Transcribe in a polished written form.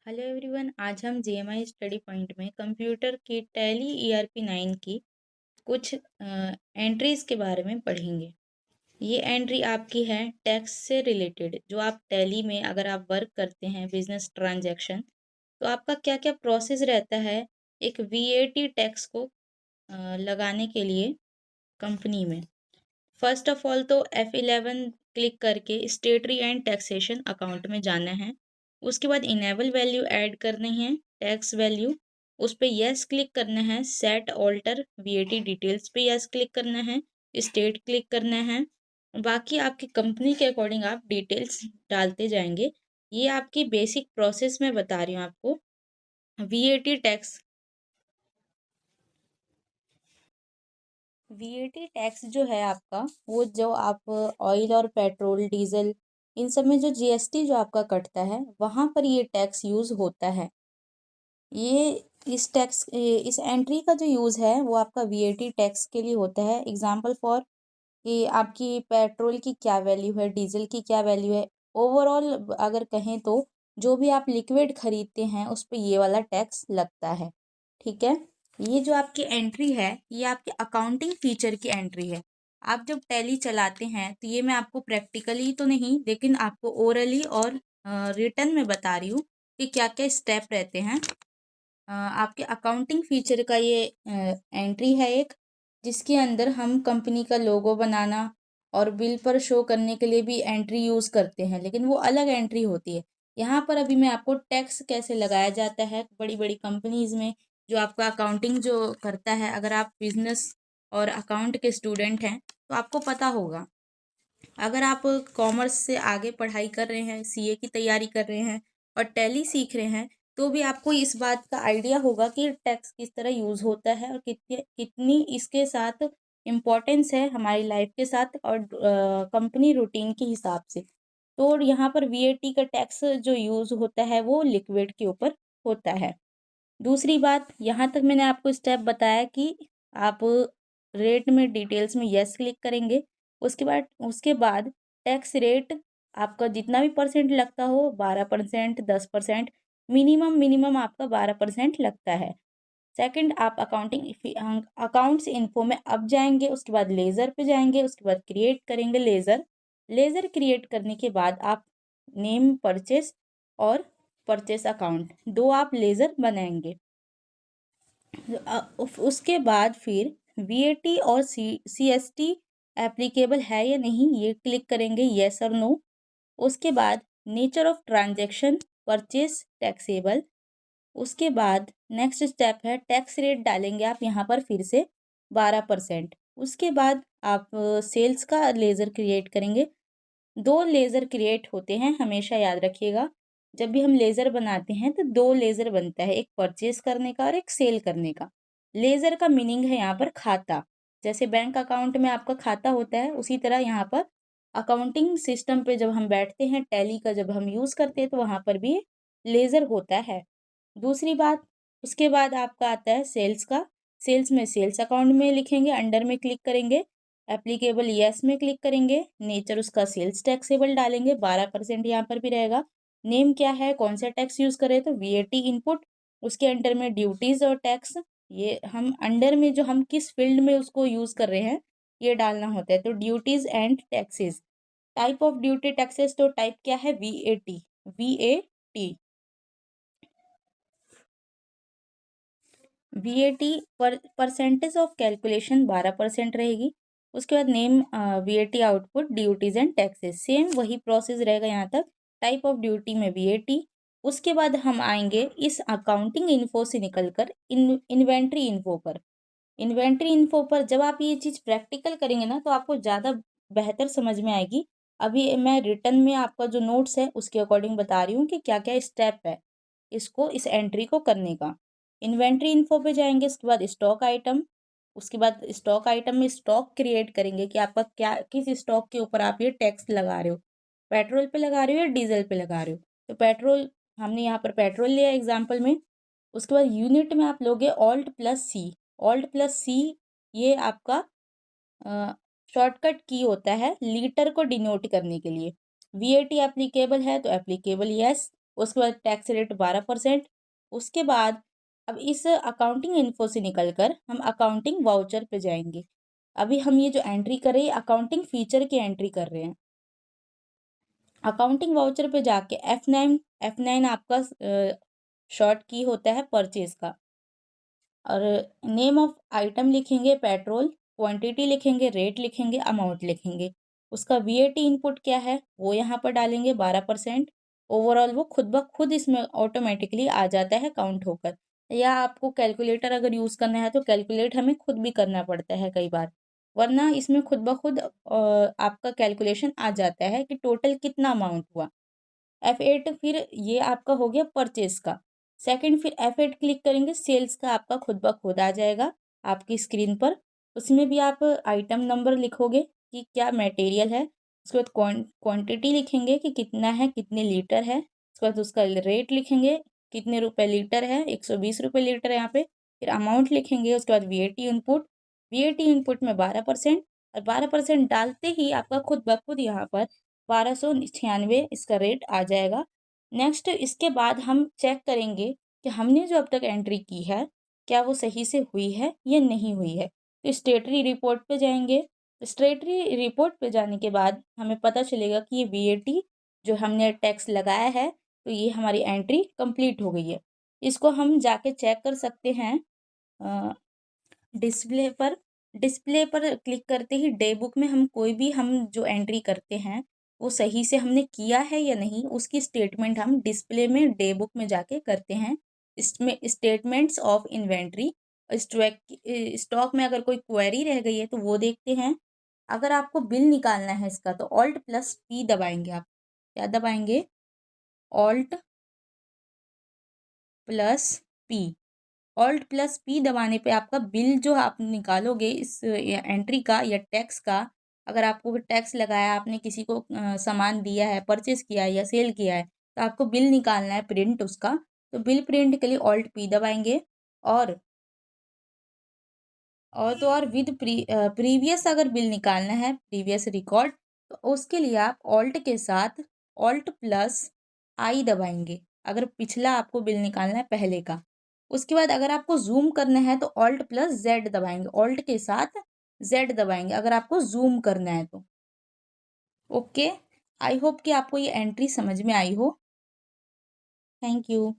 Hello everyone. आज हम GMI study point में कंप्यूटर की टैली ईआरपी 9 की कुछ एंट्रीज के बारे में पढ़ेंगे। ये एंट्री आपकी है टैक्स से रिलेटेड। जो आप टैली में अगर आप वर्क करते हैं बिजनेस ट्रांजैक्शन, तो आपका क्या क्या प्रोसेस रहता है एक वीएटी टैक्स को लगाने के लिए कंपनी में। फर्स्ट ऑफ ऑल तो F11 क्लिक करके स्टेटरी एंड टैक्सेशन अकाउंट में जाना है। उसके बाद इनेबल वैल्यू ऐड करनी है, टैक्स वैल्यू, उस पर यस क्लिक करना है। सेट ऑल्टर वीएटी डिटेल्स पे यस क्लिक करना है। स्टेट क्लिक करना है। बाकी आपकी कंपनी के अकॉर्डिंग आप डिटेल्स डालते जाएंगे। ये आपकी बेसिक प्रोसेस में बता रही हूँ आपको। वीएटी टैक्स वीएटी टैक्स जो है आपका, वो जो आप ऑयल और पेट्रोल डीजल इन सब में जो जीएसटी जो आपका कटता है, वहाँ पर ये टैक्स यूज़ होता है। ये इस एंट्री का जो यूज़ है वो आपका वीएटी टैक्स के लिए होता है। एग्जाम्पल फॉर कि आपकी पेट्रोल की क्या वैल्यू है, डीजल की क्या वैल्यू है। ओवरऑल अगर कहें तो जो भी आप लिक्विड खरीदते हैं उस पर ये वाला टैक्स लगता है। ठीक है। ये जो आपकी एंट्री है ये आपके अकाउंटिंग फीचर की एंट्री है। आप जब टैली चलाते हैं तो ये मैं आपको प्रैक्टिकली तो नहीं लेकिन आपको ओरली और रिटन में बता रही हूँ कि क्या क्या स्टेप रहते हैं। आपके अकाउंटिंग फीचर का ये एंट्री है एक, जिसके अंदर हम कंपनी का लोगो बनाना और बिल पर शो करने के लिए भी एंट्री यूज़ करते हैं, लेकिन वो अलग एंट्री होती है। यहाँ पर अभी मैं आपको टैक्स कैसे लगाया जाता है बड़ी बड़ी कंपनीज में, जो आपका अकाउंटिंग जो करता है। अगर आप बिजनेस और अकाउंट के स्टूडेंट हैं तो आपको पता होगा। अगर आप कॉमर्स से आगे पढ़ाई कर रहे हैं, सीए की तैयारी कर रहे हैं और टैली सीख रहे हैं, तो भी आपको इस बात का आइडिया होगा कि टैक्स किस तरह यूज़ होता है और कितनी कितनी इसके साथ इम्पोर्टेंस है हमारी लाइफ के साथ और कंपनी रूटीन के हिसाब से। तो यहाँ पर वीएटी का टैक्स जो यूज़ होता है वो लिक्विड के ऊपर होता है। दूसरी बात, यहाँ तक मैंने आपको स्टेप बताया कि आप रेट में डिटेल्स में यस क्लिक करेंगे। उसके बाद टैक्स रेट आपका जितना भी परसेंट लगता हो, 12%, 10%, मिनिमम मिनिमम आपका 12% लगता है। सेकंड, आप अकाउंट्स इन्फो में अब जाएंगे, उसके बाद लेज़र पे जाएंगे, उसके बाद क्रिएट करेंगे लेज़र। लेज़र क्रिएट करने के बाद आप नेम परचेस और परचेस अकाउंट दो आप लेज़र बनाएंगे। उसके बाद फिर वीएटी और सीएसटी एप्लीकेबल है या नहीं ये क्लिक करेंगे, येस और नो। उसके बाद nature of transaction purchase taxable. उसके बाद नेक्स्ट स्टेप है टैक्स रेट डालेंगे आप यहाँ पर फिर से 12%। उसके बाद आप सेल्स का लेज़र क्रिएट करेंगे। दो लेज़र क्रिएट होते हैं, हमेशा याद रखिएगा। जब भी हम लेज़र बनाते हैं तो दो लेज़र बनता है, एक परचेस करने का और एक सेल करने का। लेज़र का मीनिंग है यहाँ पर खाता। जैसे बैंक अकाउंट में आपका खाता होता है, उसी तरह यहाँ पर अकाउंटिंग सिस्टम पे जब हम बैठते हैं, टैली का जब हम यूज़ करते हैं तो वहाँ पर भी लेज़र होता है। दूसरी बात, उसके बाद आपका आता है सेल्स का। सेल्स में सेल्स अकाउंट में लिखेंगे, अंडर में क्लिक करेंगे, एप्लीकेबल यस में क्लिक करेंगे, नेचर उसका सेल्स टैक्सेबल डालेंगे, 12% यहाँ पर भी रहेगा। नेम क्या है, कौन सा टैक्स यूज़ करें, तो वीएटी इनपुट। उसके अंडर में ड्यूटीज़ और टैक्स, ये हम अंडर में जो हम किस फील्ड में उसको यूज़ कर रहे हैं ये डालना होता है। तो duties and taxes, type of duty taxes, तो टाइप क्या है, वीएटी। वीएटी वीएटी पर परसेंटेज ऑफ कैलकुलेशन 12% रहेगी। उसके बाद name VAT output duties and taxes, same वही प्रोसेस रहेगा यहाँ तक। टाइप ऑफ ड्यूटी में वीएटी। उसके बाद हम आएंगे इस अकाउंटिंग इन्फो से निकलकर इन्वेंट्री इन्फो पर। इन्वेंट्री इन्फो पर जब आप ये चीज़ प्रैक्टिकल करेंगे ना तो आपको ज़्यादा बेहतर समझ में आएगी। अभी मैं रिटर्न में आपका जो नोट्स है उसके अकॉर्डिंग बता रही हूँ कि क्या क्या स्टेप है इसको, इस एंट्री को करने का। इन्वेंट्री इन्फो पे जाएंगे, उसके बाद स्टॉक आइटम। उसके बाद स्टॉक आइटम में स्टॉक क्रिएट करेंगे कि आपका क्या, किस स्टॉक के ऊपर आप ये टैक्स लगा रहे हो, पेट्रोल पे लगा रहे हो या डीजल पे लगा रहे हो। तो पेट्रोल, हमने यहाँ पर पेट्रोल लिया एग्जाम्पल में। उसके बाद यूनिट में आप लोगे ऑल्ट+C। ऑल्ट+C ये आपका शॉर्टकट की होता है लीटर को डिनोट करने के लिए। वीएटी एप्लीकेबल है तो एप्लीकेबल यस, उसके बाद टैक्स रेट 12%। उसके बाद अब इस अकाउंटिंग इन्फो से निकल कर हम अकाउंटिंग वाउचर पे जाएंगे। अभी हम ये जो एंट्री कर रहे हैं अकाउंटिंग फीचर की एंट्री कर रहे हैं। अकाउंटिंग वाउचर पे जाके F9 आपका शॉर्ट की होता है परचेज का, और नेम ऑफ आइटम लिखेंगे पेट्रोल, क्वांटिटी लिखेंगे, रेट लिखेंगे, अमाउंट लिखेंगे। उसका VAT इनपुट क्या है वो यहाँ पर डालेंगे 12%। ओवरऑल वो खुद ब खुद इसमें ऑटोमेटिकली आ जाता है काउंट होकर, या आपको कैलकुलेटर अगर यूज़ करना है तो कैलकुलेट हमें खुद भी करना पड़ता है कई बार, वरना इसमें खुद ब खुद आपका कैलकुलेशन आ जाता है कि टोटल कितना अमाउंट हुआ। F8 फिर ये आपका हो गया परचेज का। सेकंड फिर F8 क्लिक करेंगे, सेल्स का आपका खुद ब खुद आ जाएगा आपकी स्क्रीन पर। उसमें भी आप आइटम नंबर लिखोगे कि क्या मटेरियल है, उसके बाद क्वांटिटी लिखेंगे कि कितना है, कितने लीटर है, उसके बाद उसका रेट लिखेंगे कितने रुपए लीटर है, 120 रुपये लीटर है यहाँ पे। फिर अमाउंट लिखेंगे, उसके बाद VAT इनपुट में 12%, और 12% डालते ही आपका खुद ब खुद यहाँ पर 1296 इसका रेट आ जाएगा। नेक्स्ट इसके बाद हम चेक करेंगे कि हमने जो अब तक एंट्री की है क्या वो सही से हुई है या नहीं हुई है। तो स्टेटरी रिपोर्ट पे जाएंगे। स्टेटरी रिपोर्ट पे जाने के बाद हमें पता चलेगा कि ये VAT जो हमने टैक्स लगाया है तो ये हमारी एंट्री कंप्लीट हो गई है। इसको हम जाके चेक कर सकते हैं डिस्प्ले पर। डिस्प्ले पर क्लिक करते ही डे बुक में हम कोई भी हम जो एंट्री करते हैं वो सही से हमने किया है या नहीं उसकी स्टेटमेंट हम डिस्प्ले में डे बुक में जाके करते हैं। इसमें स्टेटमेंट्स ऑफ इन्वेंट्री, स्टॉक में अगर कोई क्वेरी रह गई है तो वो देखते हैं। अगर आपको बिल निकालना है इसका तो Alt+P दबाएंगे। आप क्या दबाएंगे? Alt+P। Alt+P दबाने पे आपका बिल जो आप निकालोगे इस एंट्री का या टैक्स का, अगर आपको टैक्स लगाया, आपने किसी को सामान दिया है, परचेज किया है या सेल किया है तो आपको बिल निकालना है प्रिंट उसका, तो बिल प्रिंट के लिए Alt+P दबाएंगे। और और विद प्रीवियस अगर बिल निकालना है, प्रीवियस रिकॉर्ड, तो उसके लिए आप ऑल्ट के साथ Alt+I दबाएंगे अगर पिछला आपको बिल निकालना है पहले का। उसके बाद अगर आपको जूम करना है तो Alt+Z दबाएंगे, ऑल्ट के साथ Z दबाएंगे अगर आपको जूम करना है तो। ओके, आई होप कि आपको ये एंट्री समझ में आई हो। Thank you.